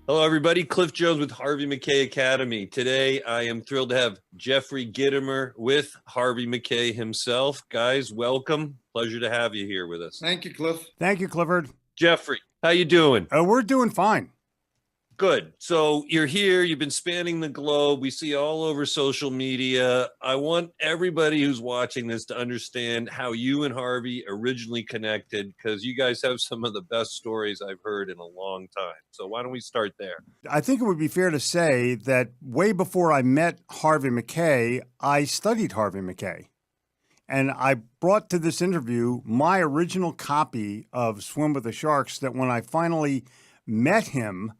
Hello, everybody. Cliff Jones with Harvey Mackay Academy. Today, I am thrilled to have Jeffery Gitomer with Harvey Mackay himself. Guys, welcome. Pleasure to have you here with us. Thank you, Cliff. Thank you, Clifford. Jeffery, how you doing? We're doing fine. Good. So you're here. You've been spanning the globe. We see all over social media. I want everybody who's watching this to understand how you and Harvey originally connected, because you guys have some of the best stories I've heard in a long time. So why don't we start there? I think it would be fair to say that way before I met Harvey Mackay, I studied Harvey Mackay. And I brought to this interview my original copy of Swim with the Sharks that when I finally met him,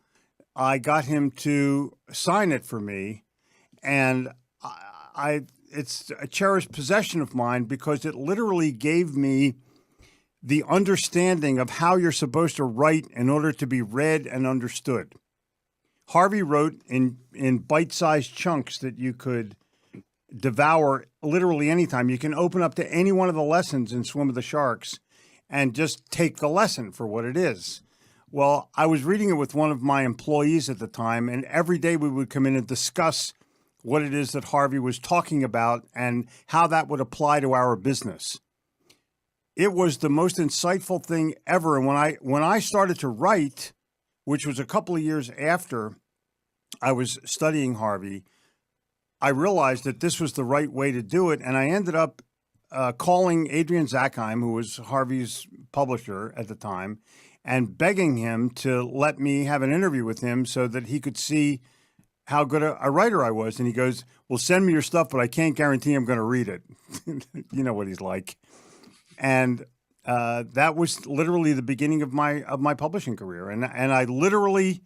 I got him to sign it for me, and it's a cherished possession of mine because it literally gave me the understanding of how you're supposed to write in order to be read and understood. Harvey wrote in bite-sized chunks that you could devour literally anytime. You can open up to any one of the lessons in Swim with the Sharks and just take the lesson for what it is. Well, I was reading it with one of my employees at the time, and every day we would come in and discuss what it is that Harvey was talking about and how that would apply to our business. It was the most insightful thing ever. And when I started to write, which was a couple of years after I was studying Harvey, I realized that this was the right way to do it. And I ended up calling Adrian Zackheim, who was Harvey's publisher at the time, and begging him to let me have an interview with him so that he could see how good a writer I was. And he goes, well, send me your stuff, but I can't guarantee I'm going to read it. You know what he's like. And that was literally the beginning of my publishing career. And I literally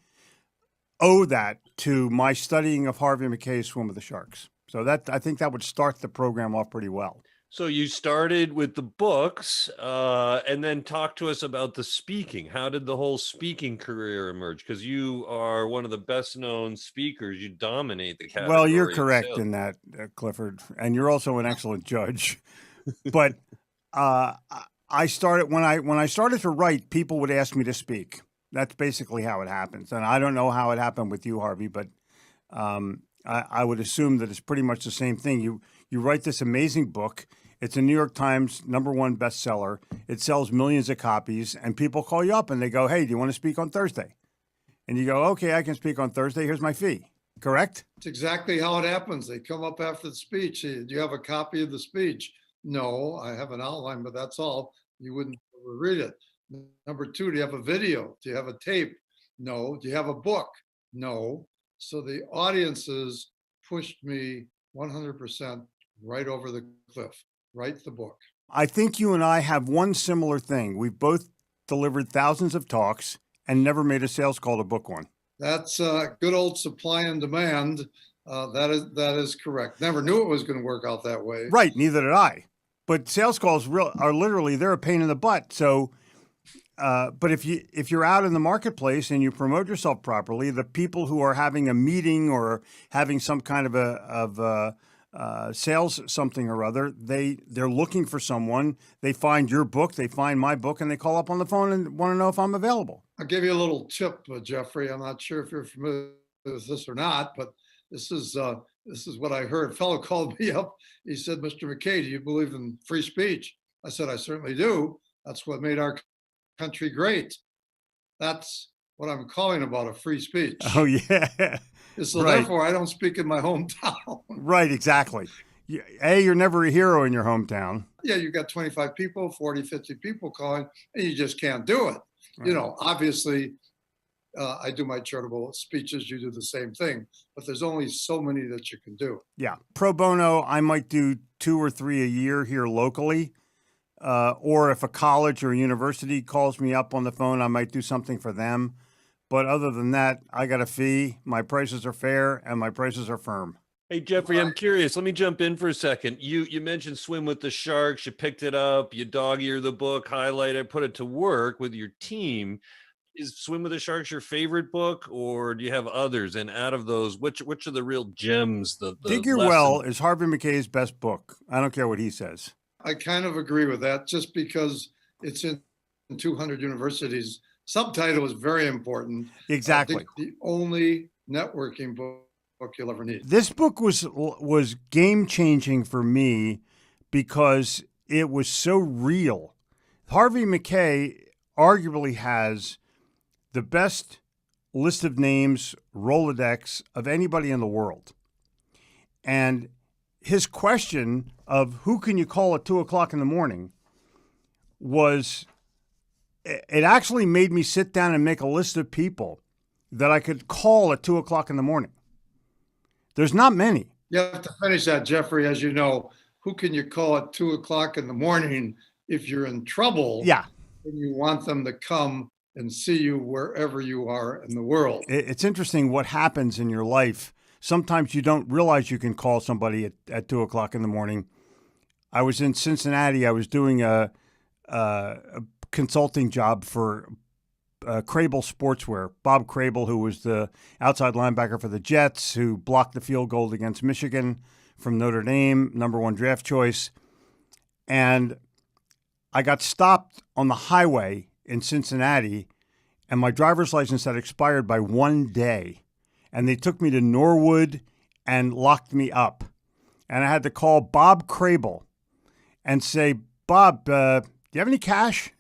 owe that to my studying of Harvey Mackay's Swim with the Sharks. So I think that would start the program off pretty well. So you started with the books, and then talk to us about the speaking. How did the whole speaking career emerge? Because you are one of the best known speakers. You dominate the category. Well, you're correct in that, Clifford, and you're also an excellent judge. But I started when I started to write, people would ask me to speak. That's basically how it happens. And I don't know how it happened with you, Harvey, but I would assume that it's pretty much the same thing. You write this amazing book. It's a New York Times #1 bestseller. It sells millions of copies, and people call you up and they go, hey, do you want to speak on Thursday? And you go, okay, I can speak on Thursday. Here's my fee. Correct? It's exactly how it happens. They come up after the speech. Do you have a copy of the speech? No, I have an outline, but that's all. You wouldn't read it. Number two, do you have a video? Do you have a tape? No. Do you have a book? No. So the audiences pushed me 100% right over the cliff. Write the book. I think you and I have one similar thing. We've both delivered thousands of talks and never made a sales call to book one. That's good old supply and demand. That is correct. Never knew it was going to work out that way. Right. Neither did I. But sales calls are literally, they're a pain in the butt. So, but if you're out in the marketplace and you promote yourself properly, the people who are having a meeting or having some kind of a sales something or other, they're looking for someone. They find your book, they find my book, and they call up on the phone and want to know if I'm available. I'll give you a little tip, Jeffrey. I'm not sure if you're familiar with this or not, but this is what I heard. A fellow called me up. He said, Mr. Mackay, do you believe in free speech? I said, I certainly do. That's what made our country great. That's what I'm calling about, a free speech. Oh, yeah. So right. Therefore, I don't speak in my hometown. Right, exactly. You're never a hero in your hometown. Yeah, you got 25 people, 40, 50 people calling, and you just can't do it. Right. You know, obviously, I do my charitable speeches. You do the same thing, but there's only so many that you can do. Yeah. Pro bono, I might do 2 or 3 a year here locally. Or if a college or a university calls me up on the phone, I might do something for them. But other than that, I got a fee. My prices are fair and my prices are firm. Hey, Jeffrey, I'm curious. Let me jump in for a second. You mentioned Swim with the Sharks. You picked it up. You dog-eared the book, highlighted, put it to work with your team. Is Swim with the Sharks your favorite book, or do you have others? And out of those, which are the real gems? Dig Your Well is Harvey Mackay's best book. I don't care what he says. I kind of agree with that, just because it's in 200 universities Subtitle is very important. Exactly. The only networking book you'll ever need. This book was game changing for me because it was so real. Harvey Mackay arguably has the best list of names, Rolodex, of anybody in the world. And his question of who can you call at 2 o'clock in the morning it actually made me sit down and make a list of people that I could call at 2 o'clock in the morning. There's not many. You have to finish that, Jeffrey. As you know, who can you call at 2 o'clock in the morning if you're in trouble? Yeah. And you want them to come and see you wherever you are in the world. It's interesting what happens in your life. Sometimes you don't realize you can call somebody at 2 o'clock in the morning. I was in Cincinnati. I was doing a consulting job for Crable Sportswear. Bob Crable, who was the outside linebacker for the Jets, who blocked the field goal against Michigan from Notre Dame, #1 draft choice. And I got stopped on the highway in Cincinnati, and my driver's license had expired by 1 day. And they took me to Norwood and locked me up. And I had to call Bob Crable and say, Bob, do you have any cash?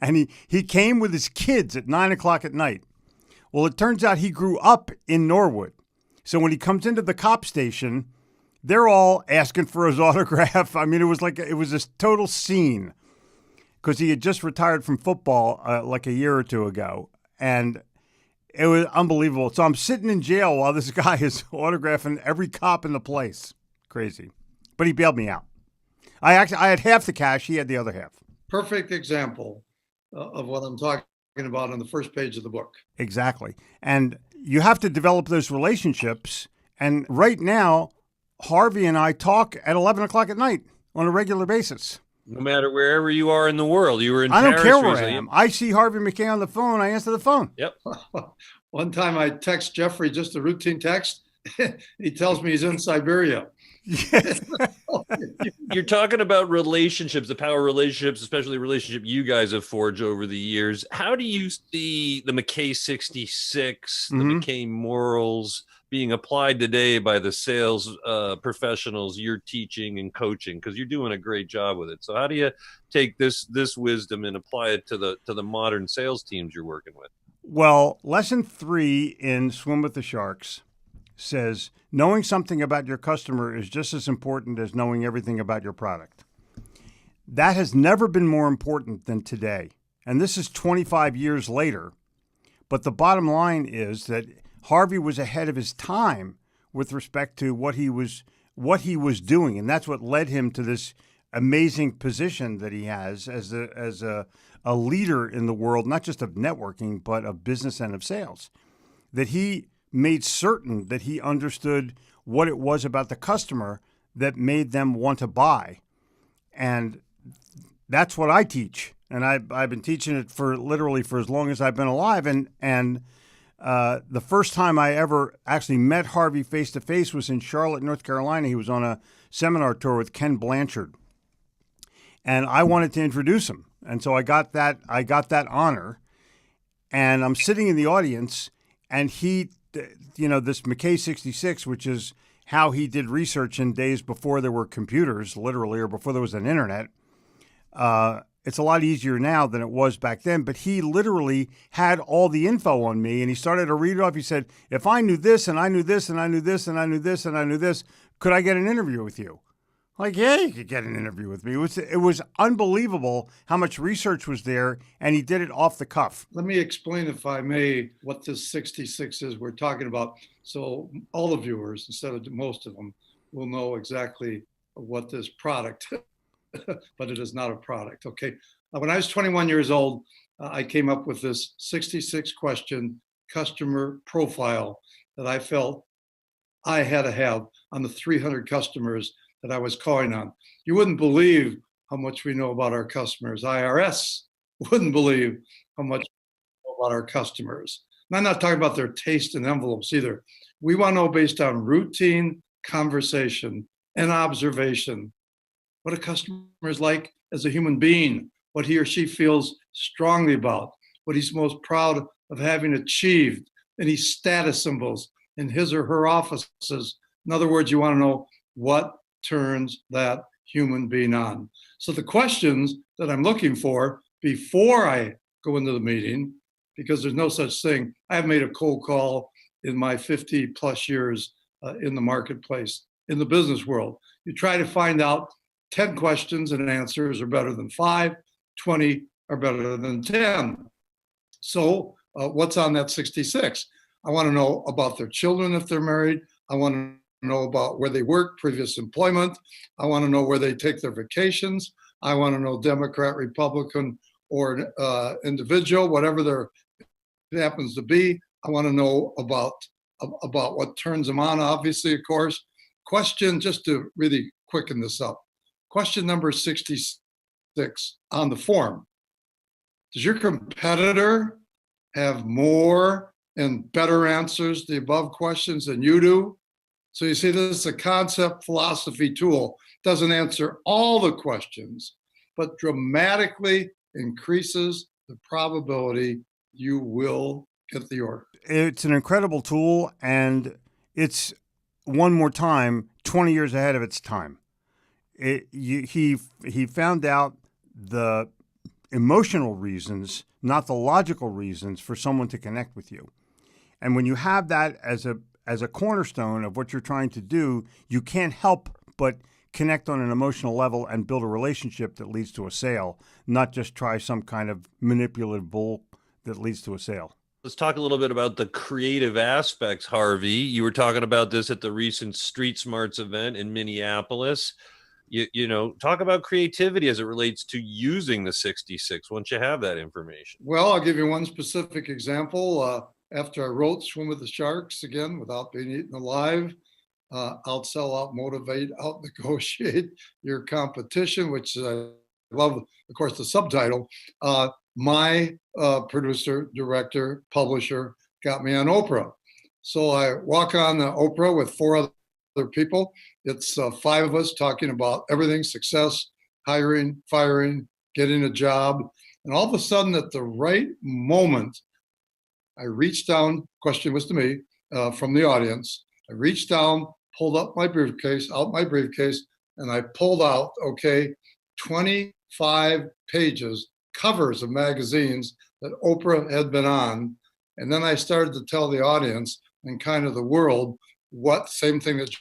And he came with his kids at 9 o'clock at night. Well, it turns out he grew up in Norwood. So when he comes into the cop station, they're all asking for his autograph. I mean, it was this total scene because he had just retired from football like a year or two ago. And it was unbelievable. So I'm sitting in jail while this guy is autographing every cop in the place. Crazy. But he bailed me out. I had half the cash. He had the other half. Perfect example of what I'm talking about on the first page of the book. Exactly. And you have to develop those relationships. And right now, Harvey and I talk at 11 o'clock at night on a regular basis. No matter wherever you are in the world. You were in I don't Paris care where recently. I am. I see Harvey Mackay on the phone. I answer the phone. Yep. One time I text Jeffrey just a routine text. He tells me he's in Siberia. Yes. You're talking about relationships, the power of relationships, especially the relationship you guys have forged over the years. How do you see the Mackay 66, the Mackay morals being applied today by the sales professionals you're teaching and coaching? Because you're doing a great job with it. So how do you take this wisdom and apply it to the modern sales teams you're working with? Well, lesson 3 in Swim with the Sharks says, knowing something about your customer is just as important as knowing everything about your product. That has never been more important than today. And this is 25 years later. But the bottom line is that Harvey was ahead of his time with respect to what he was doing. And that's what led him to this amazing position that he has as a leader in the world, not just of networking, but of business and of sales. That he made certain that he understood what it was about the customer that made them want to buy. And that's what I teach. And I've been teaching it for as long as I've been alive. And the first time I ever actually met Harvey face to face was in Charlotte, North Carolina. He was on a seminar tour with Ken Blanchard. And I wanted to introduce him. And so I got that honor. And I'm sitting in the audience, and he, this Mackay 66, which is how he did research in days before there were computers, literally, or before there was an internet. It's a lot easier now than it was back then, but he literally had all the info on me, and he started to read it off. He said, if I knew this, and I knew this, and I knew this, and I knew this, and I knew this, could I get an interview with you? Like, yeah, you could get an interview with me. It was unbelievable how much research was there, and he did it off the cuff. Let me explain, if I may, what this 66 is we're talking about. So all the viewers, instead of most of them, will know exactly what this product, but it is not a product. Okay. When I was 21 years old, I came up with this 66 question customer profile that I felt I had to have on the 300 customers that I was calling on. You wouldn't believe how much we know about our customers. IRS wouldn't believe how much we know about our customers. And I'm not talking about their taste in envelopes either. We want to know, based on routine conversation and observation, what a customer is like as a human being, what he or she feels strongly about, what he's most proud of having achieved, any status symbols in his or her offices. In other words, you want to know what turns that human being on. So the questions that I'm looking for before I go into the meeting, because there's no such thing. I have made a cold call in my 50 plus years in the marketplace, in the business world. You try to find out 10 questions and answers are better than 5, 20 are better than 10. So what's on that 66? I want to know about their children if they're married. I want to know about where they work, previous employment. I want to know where they take their vacations. I want to know Democrat, Republican, or individual, whatever their happens to be. I want to know about what turns them on, obviously, of course. Question, just to really quicken this up. Question number 66 on the form. Does your competitor have more and better answers to the above questions than you do? So you see, this is a concept philosophy tool. Doesn't answer all the questions, but dramatically increases the probability you will get the order. It's an incredible tool, and it's, one more time, 20 years ahead of its time. He found out the emotional reasons, not the logical reasons, for someone to connect with you. And when you have that as a cornerstone of what you're trying to do, you can't help but connect on an emotional level and build a relationship that leads to a sale, not just try some kind of manipulative bull that leads to a sale. Let's talk a little bit about the creative aspects, Harvey. You were talking about this at the recent Street Smarts event in Minneapolis. You know, talk about creativity as it relates to using the 66 once you have that information. Well, I'll give you one specific example. After I wrote Swim with the Sharks, again, without being eaten alive, outsell, out motivate, out negotiate your competition, which I love, of course, the subtitle. My producer, director, publisher got me on Oprah. So I walk on Oprah with 4 other people. It's 5 of us talking about everything: success, hiring, firing, getting a job. And all of a sudden, at the right moment, I reached down, question was to me from the audience. I reached down, pulled up my briefcase, and I pulled out, 25 pages, covers of magazines that Oprah had been on. And then I started to tell the audience and kind of the world same thing that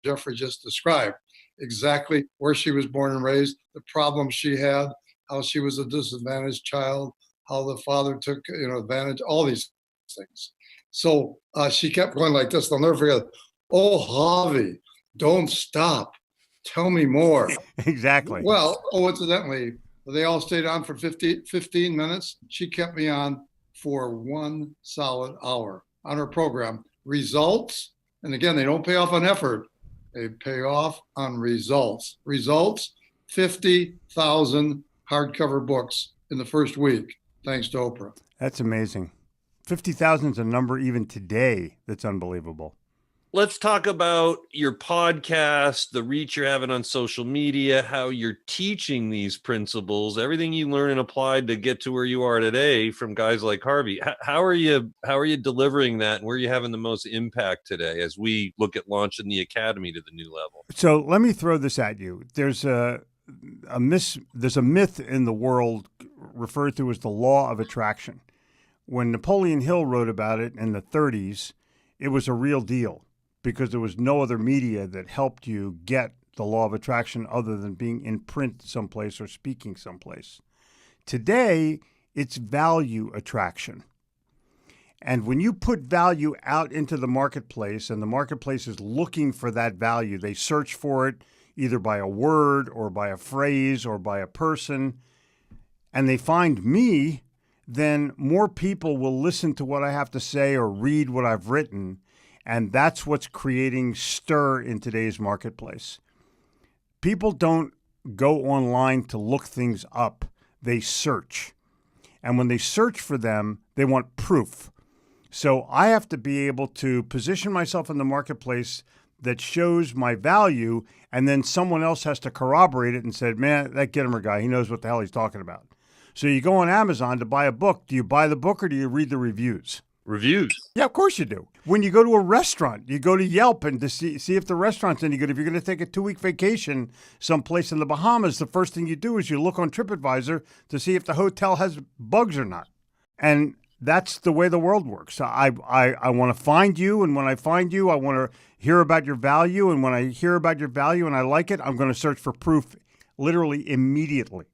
Jeffery just described, exactly where she was born and raised, the problems she had, how she was a disadvantaged child, how the father took advantage, all these things. So she kept going like this. I'll never forget. Oh, Harvey, don't stop. Tell me more. Exactly. Well, coincidentally, they all stayed on for 15 minutes. She kept me on for 1 solid hour on her program. Results, and again, they don't pay off on effort. They pay off on results. Results, 50,000 hardcover books in the first week, thanks to Oprah. That's amazing. 50,000 is a number even today that's unbelievable. Let's talk about your podcast, the reach you're having on social media, how you're teaching these principles, everything you learn and applied to get to where you are today from guys like Harvey. How are you delivering that, and where are you having the most impact today as we look at launching the academy to the new level? So let me throw this at you. There's a myth in the world referred to as the law of attraction. When Napoleon Hill wrote about it in the 30s, it was a real deal, because there was no other media that helped you get the law of attraction other than being in print someplace or speaking someplace. Today, it's value attraction. And when you put value out into the marketplace, and the marketplace is looking for that value, they search for it either by a word or by a phrase or by a person, and they find me, then more people will listen to what I have to say or read what I've written. And that's what's creating stir in today's marketplace. People don't go online to look things up. They search. And when they search for them, they want proof. So I have to be able to position myself in the marketplace that shows my value, and then someone else has to corroborate it and say, man, that Gitomer guy, he knows what the hell he's talking about. So you go on Amazon to buy a book. Do you buy the book or do you read the reviews? Reviews. Yeah, of course you do. When you go to a restaurant, you go to Yelp and to see if the restaurant's any good. If you're going to take a 2-week vacation someplace in the Bahamas, the first thing you do is you look on TripAdvisor to see if the hotel has bugs or not. And that's the way the world works. So I want to find you, and when I find you, I want to hear about your value. And when I hear about your value and I like it, I'm going to search for proof literally immediately.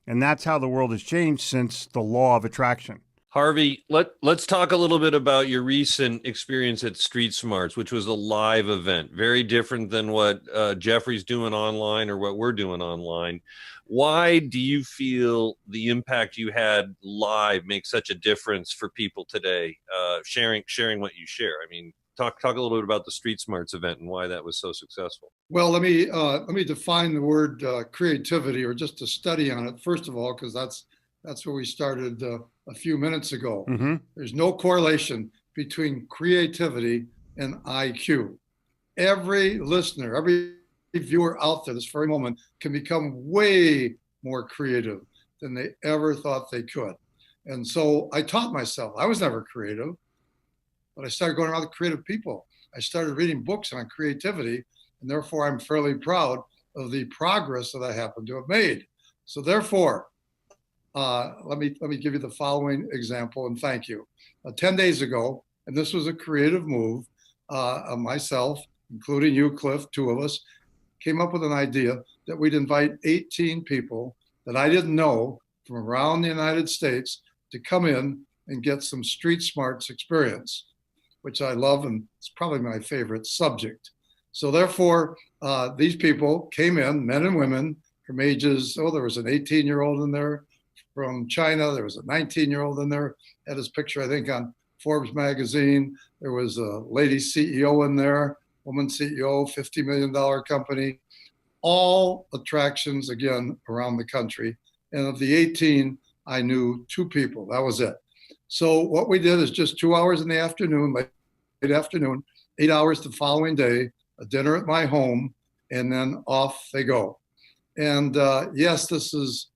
And that's how the world has changed since the law of attraction. Harvey, let's talk a little bit about your recent experience at Street Smarts, which was a live event, very different than what Jeffrey's doing online or what we're doing online. Why do you feel the impact you had live makes such a difference for people today? Sharing what you share. I mean, talk a little bit about the Street Smarts event and why that was so successful. Well, let me define the word creativity, or just a study on it, first of all, because that's where we started a few minutes ago. Mm-hmm. There's no correlation between creativity and IQ. Every listener, every viewer out there this very moment can become way more creative than they ever thought they could. And so I taught myself. I was never creative, but I started going around with creative people. I started reading books on creativity, and therefore I'm fairly proud of the progress that I happen to have made. So therefore, let me give you the following example, and thank you. 10 days ago, and this was a creative move, myself, including you, Cliff, 2 of us, came up with an idea that we'd invite 18 people that I didn't know from around the United States to come in and get some Street Smarts experience, which I love, and it's probably my favorite subject. So therefore, these people came in, men and women, from ages, there was an 18-year-old in there from China. There was a 19-year-old in there, had his picture, I think, on Forbes magazine. There was a lady CEO in there, woman CEO, $50 million company, all attractions, again, around the country. And of the 18, I knew 2 people. That was it. So what we did is just 2 hours in the afternoon, late afternoon, 8 hours the following day, a dinner at my home, and then off they go. And yes, this is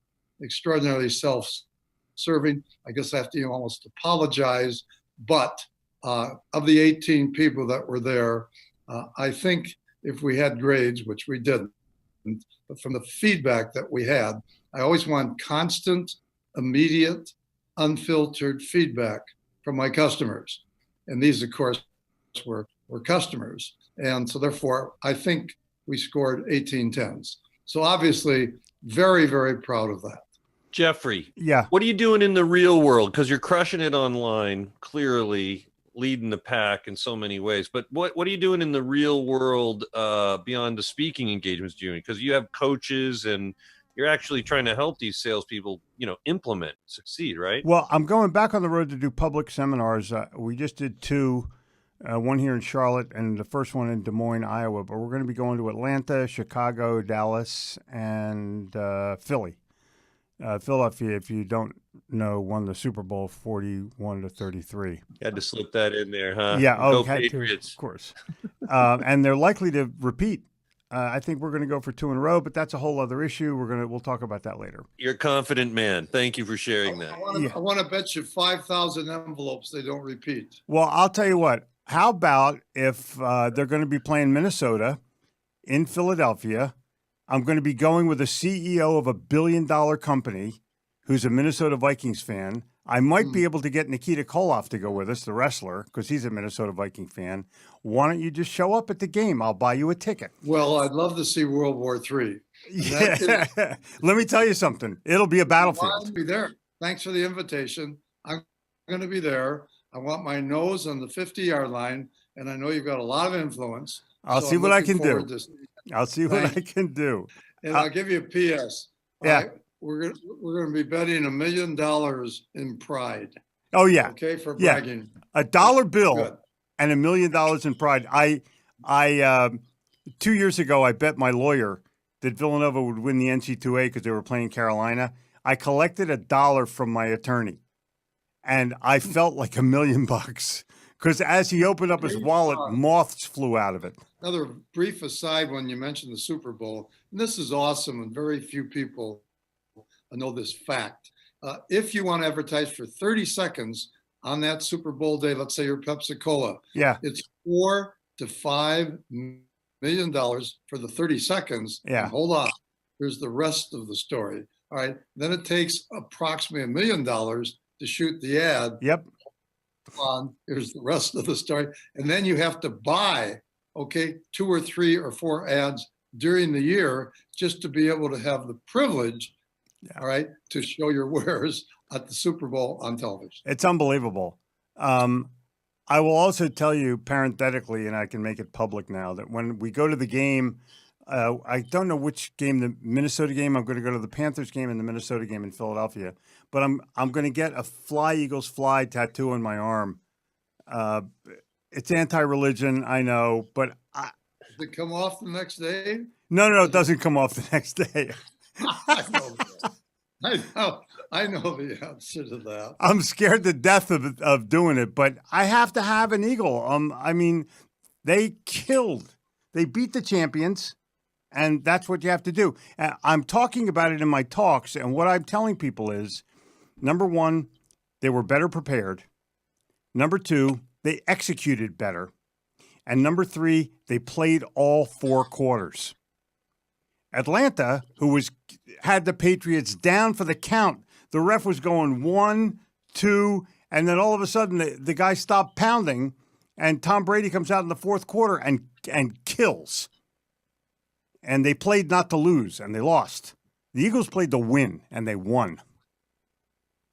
extraordinarily self-serving. I guess I have to almost apologize. But of the 18 people that were there, I think if we had grades, which we didn't, but from the feedback that we had, I always want constant, immediate, unfiltered feedback from my customers. And these, of course, were customers. And so therefore, I think we scored 18 tens. So obviously, very, very proud of that. Jeffrey, Yeah. what are you doing in the real world? Because you're crushing it online, clearly leading the pack in so many ways. But what are you doing in the real world beyond the speaking engagements you're doing? Because you have coaches and you're actually trying to help these salespeople, implement, succeed, right? Well, I'm going back on the road to do public seminars. We just did 2, one here in Charlotte and the first one in Des Moines, Iowa. But we're going to be going to Atlanta, Chicago, Dallas, and Philly. Philadelphia, if you don't know, won the Super Bowl 41-33. Had to slip that in there, huh? Yeah, Go had to, Patriots. of course. And they're likely to repeat. I think we're going to go for 2 in a row, but that's a whole other issue. We'll talk about that later. You're a confident man. Thank you for sharing that. I want to bet you 5,000 envelopes they don't repeat. Well, I'll tell you what. How about if they're going to be playing Minnesota in Philadelphia? I'm going to be going with a CEO of a billion-dollar company who's a Minnesota Vikings fan. I might be able to get Nikita Koloff to go with us, the wrestler, because he's a Minnesota Viking fan. Why don't you just show up at the game? I'll buy you a ticket. Well, I'd love to see World War III. Yeah. Let me tell you something. It'll be a battlefield. I'll be there. Thanks for the invitation. I'm going to be there. I want my nose on the 50-yard line, and I know you've got a lot of influence. I'll see what I can do. I'll see what I can do. And I'll give you a PS. Yeah. We're going to be betting $1 million in pride. Oh, yeah. Okay, for bragging. A dollar bill Good. and $1 million in pride. I 2 years ago, I bet my lawyer that Villanova would win the NC2A because they were playing Carolina. I collected $1 from my attorney, and I felt like $1 million because as he opened up his wallet, moths flew out of it. Another brief aside when you mentioned the Super Bowl, and this is awesome, and very few people know this fact. if you want to advertise for 30 seconds on that Super Bowl day, let's say you're Pepsi Cola, Yeah. it's $4 to $5 million for the 30 seconds. Yeah. And hold on, here's the rest of the story. All right. Then it takes approximately $1 million to shoot the ad. Yep. On, here's the rest of the story. And then you have to buy, 2 or 3 or 4 ads during the year just to be able to have the privilege, all right, to show your wares at the Super Bowl on television. It's unbelievable. I will also tell you parenthetically, and I can make it public now, that when we go to the game, I don't know which game, the Minnesota game. I'm going to go to the Panthers game and the Minnesota game in Philadelphia. But I'm going to get a Fly Eagles Fly tattoo on my arm. It's anti-religion, I know, but does it come off the next day? No, it doesn't come off the next day. I know the answer to that. I'm scared to death of doing it, but I have to have an eagle. I mean, they beat the champions, and that's what you have to do. I'm talking about it in my talks, and what I'm telling people is, number one, they were better prepared. Number two, they executed better. And number three, they played all 4 quarters. Atlanta, who had the Patriots down for the count, the ref was going 1, 2, and then all of a sudden the guy stopped pounding, and Tom Brady comes out in the 4th quarter and kills. And they played not to lose, and they lost. The Eagles played to win, and they won.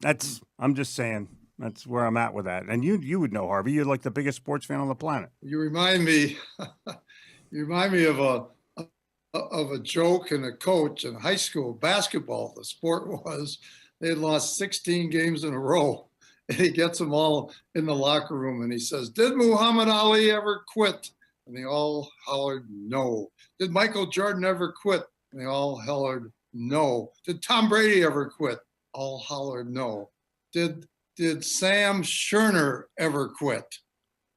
I'm just saying, that's where I'm at with that. And you would know, Harvey. You're like the biggest sports fan on the planet. You remind me of a joke and a coach in high school basketball. The sport was they had lost 16 games in a row, and he gets them all in the locker room, and he says, "Did Muhammad Ali ever quit?" And they all hollered, "No." "Did Michael Jordan ever quit?" And they all hollered, "No." "Did Tom Brady ever quit?" All hollered, "No." Did Sam Scherner ever quit?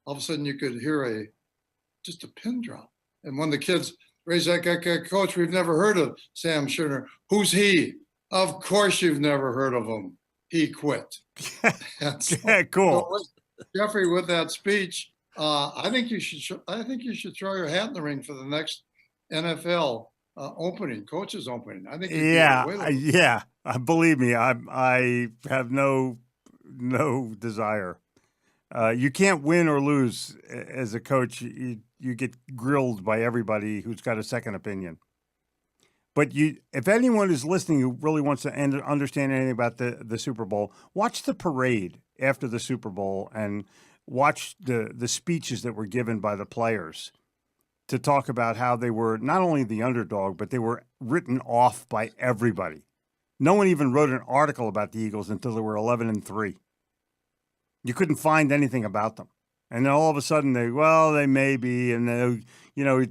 All of a sudden you could hear just a pin drop. And when the kids raised that guy, "Coach, we've never heard of Sam Scherner." "Who's he?" "Of course you've never heard of him. He quit." Yeah, cool. So, Jeffrey, with that speech, I think you should throw your hat in the ring for the next NFL coaches opening. I think. Yeah. Believe me, I have no desire. You can't win or lose as a coach. You get grilled by everybody who's got a second opinion. But if anyone is listening who really wants to understand anything about the Super Bowl, watch the parade after the Super Bowl and watch the speeches that were given by the players to talk about how they were not only the underdog, but they were written off by everybody. No one even wrote an article about the Eagles until they were 11-3. You couldn't find anything about them. And then all of a sudden they may be, and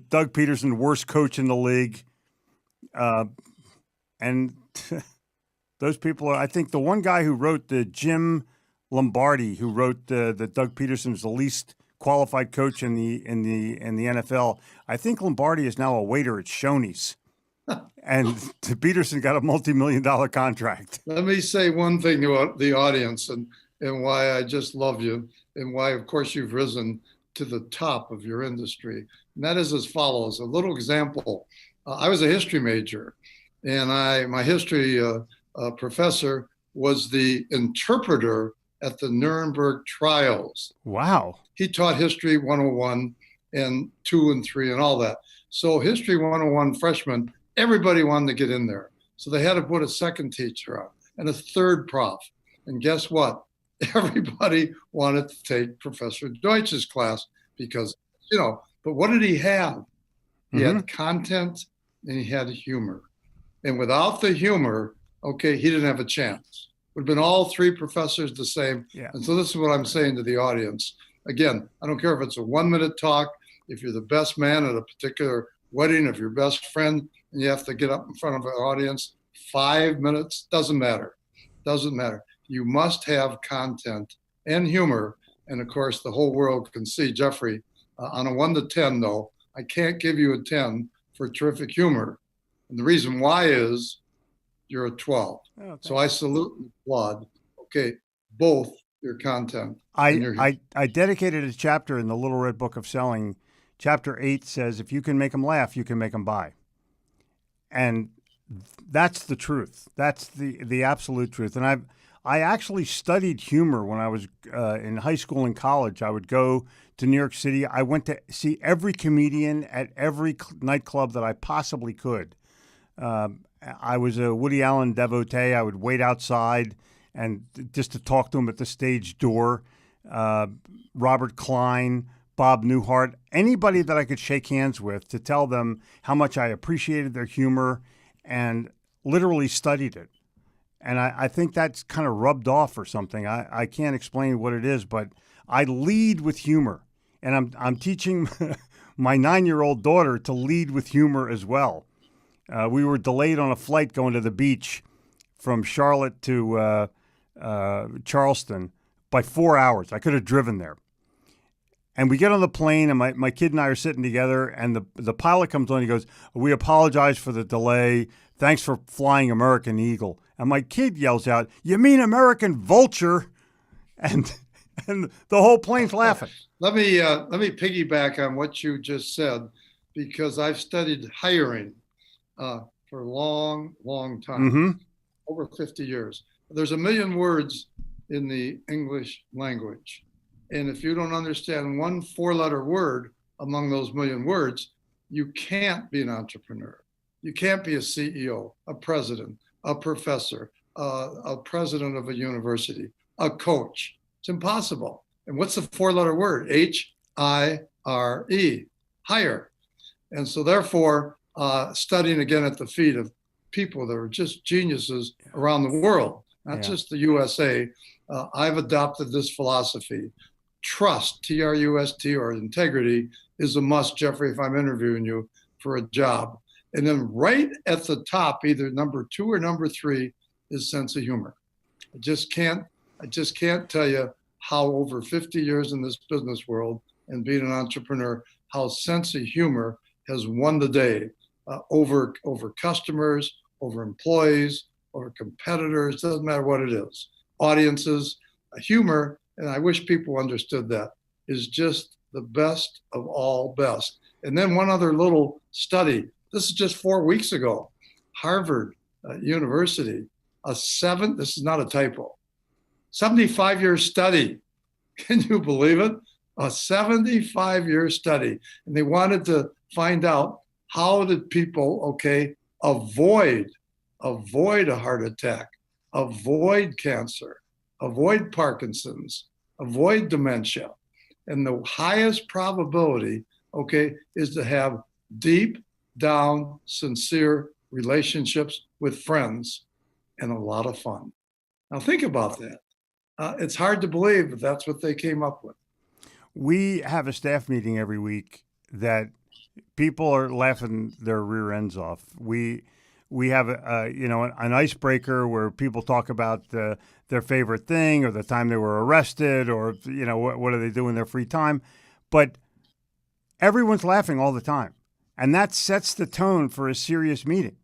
Doug Peterson, worst coach in the league. And those people I think the one guy who wrote Jim Lombardi, who wrote that Doug Peterson's the least qualified coach in the NFL. I think Lombardi is now a waiter at Shoney's. And Peterson got a multi-million-dollar contract. Let me say one thing to the audience and why I just love you and why, of course, you've risen to the top of your industry. And that is as follows. A little example. I was a history major, and my history professor was the interpreter at the Nuremberg trials. Wow. He taught History 101 and 2 and 3 and all that. So History 101 freshmen, everybody wanted to get in there. So they had to put a second teacher on and a third prof. And guess what? Everybody wanted to take Professor Deutsch's class because, but what did he have? He had content and he had humor. And without the humor, he didn't have a chance. Would have been all 3 professors the same. Yeah. And so this is what I'm saying to the audience. Again, I don't care if it's a 1-minute talk, if you're the best man at a particular wedding, if you're best friend and you have to get up in front of an audience, 5 minutes, doesn't matter. Doesn't matter. You must have content and humor. And of course, the whole world can see Jeffrey on a 1 to 10, though. I can't give you a 10 for terrific humor. And the reason why is you're a 12. Oh, So I salute and applaud, okay, both your content and your I dedicated a chapter in the Little Red Book of Selling. Chapter 8 says, if you can make them laugh, you can make them buy. And that's the truth. That's the absolute truth. And I actually studied humor when I was in high school and college. I would go to New York City. I went to see every comedian at every nightclub that I possibly could. I was a Woody Allen devotee. I would wait outside and just to talk to him at the stage door. Robert Klein, Bob Newhart, anybody that I could shake hands with to tell them how much I appreciated their humor and literally studied it. And I think that's kind of rubbed off or something. I can't explain what it is, but I lead with humor. And I'm teaching my 9-year-old daughter to lead with humor as well. We were delayed on a flight going to the beach from Charlotte to Charleston by 4 hours. I could have driven there. And we get on the plane, and my kid and I are sitting together, and the pilot comes on. He goes, "We apologize for the delay. Thanks for flying American Eagle." And my kid yells out, "You mean American Vulture?" And the whole plane's laughing. Let me piggyback on what you just said, because I've studied hiring for a long, long time, over 50 years. There's a million words in the English language. And if you don't understand one 4-letter word among those million words, you can't be an entrepreneur. You can't be a CEO, a president, a professor, a president of a university, a coach. It's impossible. And what's the 4-letter word? H-I-R-E, hire. And so therefore, studying again at the feet of people that are just geniuses around the world, not just the USA, I've adopted this philosophy. Trust, T-R-U-S-T, or integrity, is a must, Jeffrey, if I'm interviewing you for a job. And then right at the top, either number 2 or number 3, is sense of humor. I just can't tell you how over 50 years in this business world and being an entrepreneur, how sense of humor has won the day over customers, over employees, over competitors, doesn't matter what it is. Audiences, humor, and I wish people understood that, is just the best of all best. And then one other little study. This is just 4 weeks ago. Harvard University, this is not a typo, 75-year study. Can you believe it? A 75-year study. And they wanted to find out, how did people, avoid a heart attack, avoid cancer, avoid Parkinson's, avoid dementia. And the highest probability, is to have deep down, sincere relationships with friends and a lot of fun. Now think about that. It's hard to believe, but that's what they came up with. We have a staff meeting every week that people are laughing their rear ends off. We have an icebreaker where people talk about their favorite thing or the time they were arrested or what do they do in their free time, but everyone's laughing all the time, and that sets the tone for a serious meeting.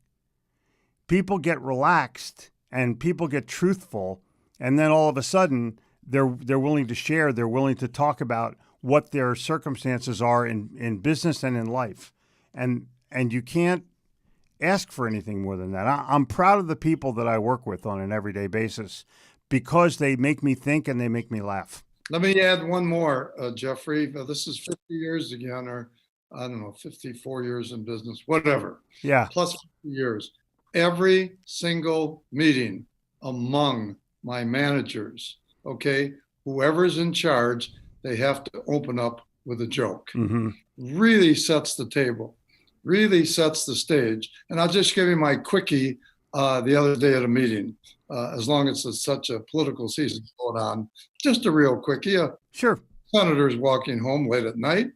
People get relaxed and people get truthful, and then all of a sudden they're willing to share. They're willing to talk about what their circumstances are in business and in life, and you can't ask for anything more than that. I'm proud of the people that I work with on an everyday basis because they make me think and they make me laugh. Let me add one more, Jeffrey. This is 50 years again, or I don't know, 54 years in business, whatever. Yeah. Plus 50 years. Every single meeting among my managers, whoever's in charge, they have to open up with a joke. Really sets the table, really sets the stage. And I'll just give you my quickie the other day at a meeting, as long as it's such a political season going on. Just a real quickie. Sure. Senator's walking home late at night,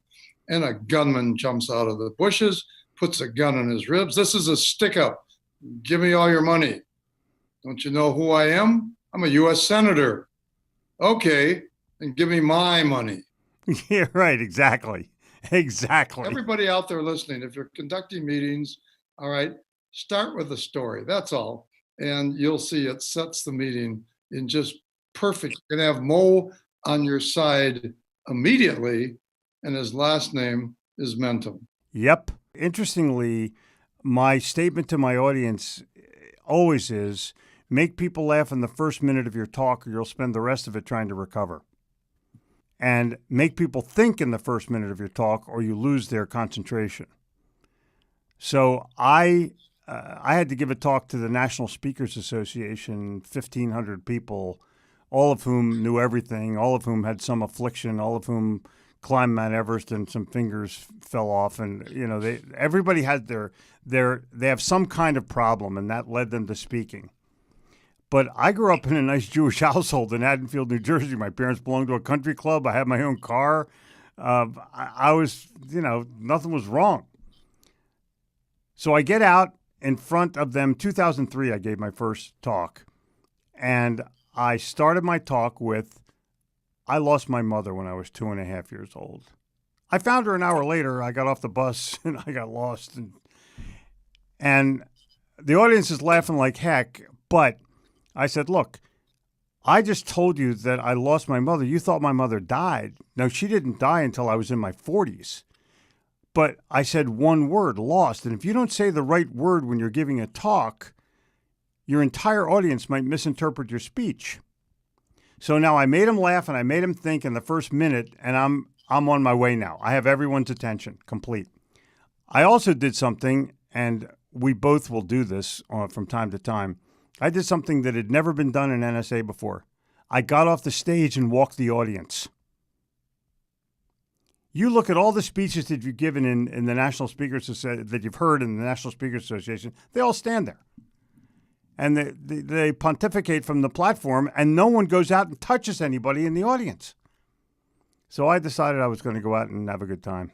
and a gunman jumps out of the bushes, puts a gun in his ribs. "This is a stick-up. Give me all your money." "Don't you know who I am? I'm a U.S. Senator." "Okay, then give me my money." Yeah, right. Exactly. Everybody out there listening, if you're conducting meetings, all right, start with a story. That's all. and you'll see it sets the meeting in just perfect. You're going to have Mo on your side immediately, and his last name is Mentum. Yep. Interestingly, my statement to my audience always is make people laugh in the first minute of your talk, or you'll spend the rest of it trying to recover. And make people think in the first minute of your talk, or you lose their concentration. So I had to give a talk to the National Speakers Association, 1,500 people, all of whom knew everything, all of whom had some affliction, all of whom climbed Mount Everest and some fingers fell off. And, everybody had they have some kind of problem, and that led them to speaking. But I grew up in a nice Jewish household in Haddonfield, New Jersey. My parents belonged to a country club. I had my own car. I was, nothing was wrong. So I get out in front of them. 2003, I gave my first talk. And I started my talk with, I lost my mother when I was 2.5 years old. I found her an hour later. I got off the bus and I got lost. And the audience is laughing like heck. But I said, look, I just told you that I lost my mother. You thought my mother died. No, she didn't die until I was in my 40s. But I said one word, lost. And if you don't say the right word when you're giving a talk, your entire audience might misinterpret your speech. So now I made him laugh and I made him think in the first minute, and I'm on my way now. I have everyone's attention, complete. I also did something, and we both will do this from time to time. I did something that had never been done in NSA before. I got off the stage and walked the audience. You look at all the speeches that you've given in the National Speakers Association, that you've heard in the National Speakers Association, they all stand there. And they pontificate from the platform, and no one goes out and touches anybody in the audience. So I decided I was going to go out and have a good time.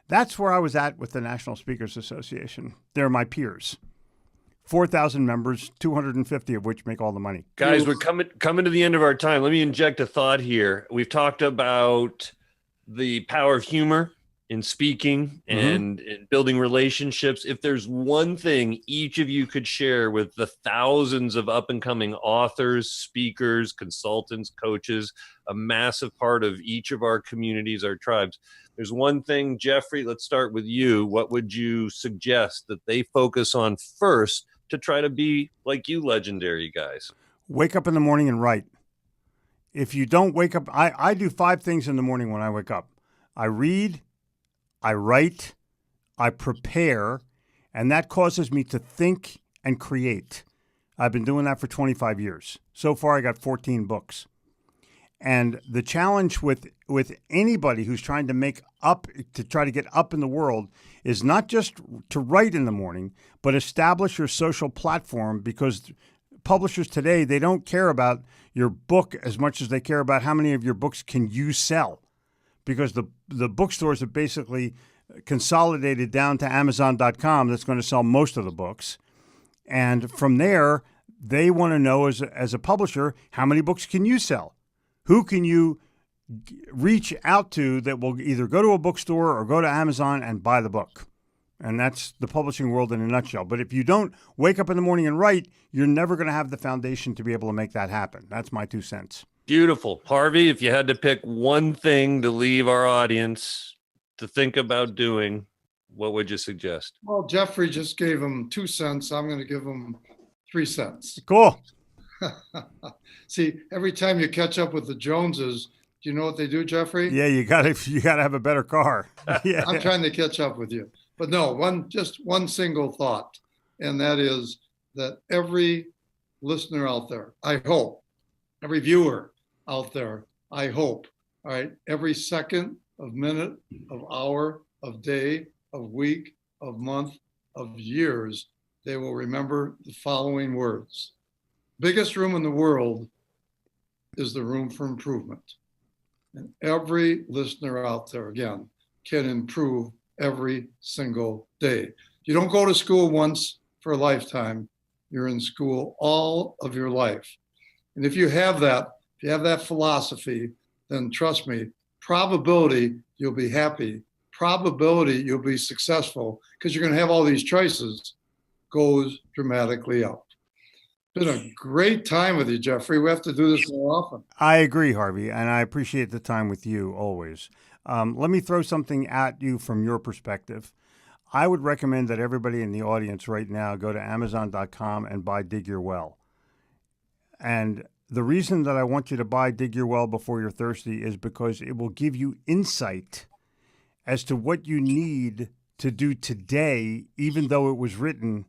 That's where I was at with the National Speakers Association. They're my peers. 4,000 members, 250 of which make all the money. Guys, we're coming to the end of our time. Let me inject a thought here. We've talked about the power of humor in speaking and in building relationships. If there's one thing each of you could share with the thousands of up-and-coming authors, speakers, consultants, coaches, a massive part of each of our communities, our tribes, there's one thing, Jeffrey, let's start with you. What would you suggest that they focus on first to try to be like you legendary guys? Wake up in the morning and write. If you don't wake up, I do 5 things in the morning when I wake up. I read, I write, I prepare, and that causes me to think and create. I've been doing that for 25 years. So far, I got 14 books. And the challenge with anybody who's trying to try to get up in the world is not just to write in the morning, but establish your social platform, because publishers today, they don't care about your book as much as they care about how many of your books can you sell. Because the bookstores have basically consolidated down to Amazon.com that's going to sell most of the books. And from there, they want to know as a publisher, how many books can you sell? Who can you reach out to that will either go to a bookstore or go to Amazon and buy the book? And that's the publishing world in a nutshell. But if you don't wake up in the morning and write, you're never going to have the foundation to be able to make that happen. That's my 2 cents. Beautiful. Harvey, if you had to pick one thing to leave our audience to think about doing, what would you suggest? Well, Jeffrey just gave him 2 cents. I'm going to give him 3 cents. Cool. See, every time you catch up with the Joneses, do you know what they do, Jeffrey? Yeah, you gotta have a better car. Yeah. I'm trying to catch up with you. But no, just one single thought, and that is that every listener out there, I hope, every viewer out there, I hope, all right, every second of minute, of hour, of day, of week, of month, of years, they will remember the following words. Biggest room in the world is the room for improvement. And every listener out there, again, can improve every single day. You don't go to school once for a lifetime. You're in school all of your life. And if you have that philosophy, then trust me, probability you'll be happy, probability you'll be successful, because you're going to have all these choices, goes dramatically up. Been a great time with you, Jeffrey. We have to do this more often. I agree, Harvey, and I appreciate the time with you always. Let me throw something at you from your perspective. I would recommend that everybody in the audience right now go to Amazon.com and buy Dig Your Well. And the reason that I want you to buy Dig Your Well before you're thirsty is because it will give you insight as to what you need to do today, even though it was written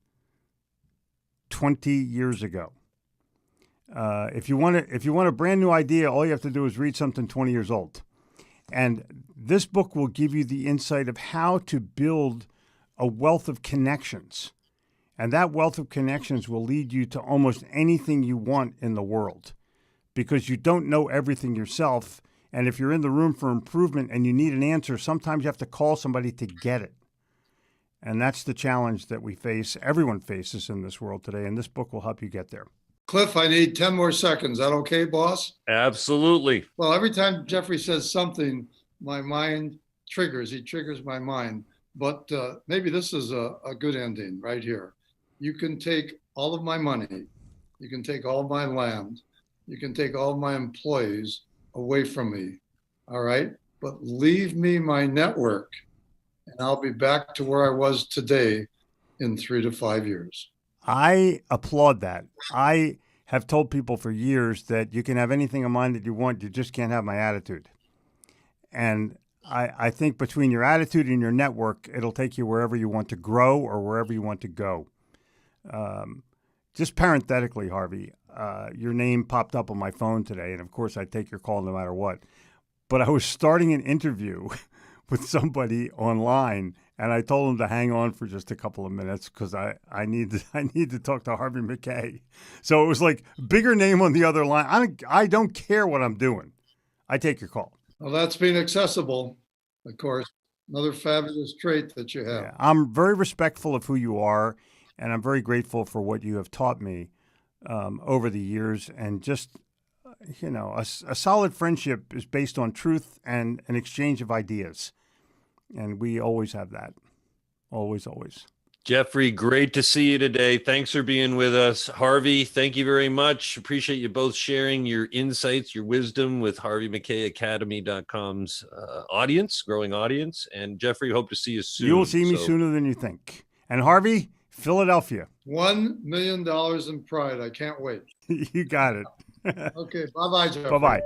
20 years ago. If you want a brand new idea, all you have to do is read something 20 years old. And this book will give you the insight of how to build a wealth of connections. And that wealth of connections will lead you to almost anything you want in the world, because you don't know everything yourself. And if you're in the room for improvement and you need an answer, sometimes you have to call somebody to get it. And that's the challenge that we face, everyone faces in this world today. And this book will help you get there. Cliff, I need 10 more seconds. Is that okay, boss? Absolutely. Well, every time Jeffrey says something, my mind triggers. He triggers my mind. But maybe this is a good ending right here. You can take all of my money. You can take all of my land. You can take all of my employees away from me. All right? But leave me my network, and I'll be back to where I was today in 3 to 5 years. I applaud that. I have told people for years that you can have anything of mine that you want, you just can't have my attitude. And I think between your attitude and your network, it'll take you wherever you want to grow or wherever you want to go. Just parenthetically, Harvey, your name popped up on my phone today, and of course I take your call no matter what. But I was starting an interview with somebody online, and I told him to hang on for just a couple of minutes because I need to talk to Harvey Mackay. So it was like bigger name on the other line. I don't care what I'm doing. I take your call. Well, that's being accessible, of course. Another fabulous trait that you have. Yeah, I'm very respectful of who you are, and I'm very grateful for what you have taught me over the years. And just, a solid friendship is based on truth and an exchange of ideas. And we always have that. Always, always. Jeffrey, great to see you today. Thanks for being with us. Harvey, thank you very much. Appreciate you both sharing your insights, your wisdom with HarveyMackayAcademy.com's audience, growing audience. And Jeffrey, hope to see you soon. You will see me sooner than you think. And Harvey, Philadelphia. $1 million in pride. I can't wait. You got it. Okay. Bye-bye, Jeffrey. Bye-bye.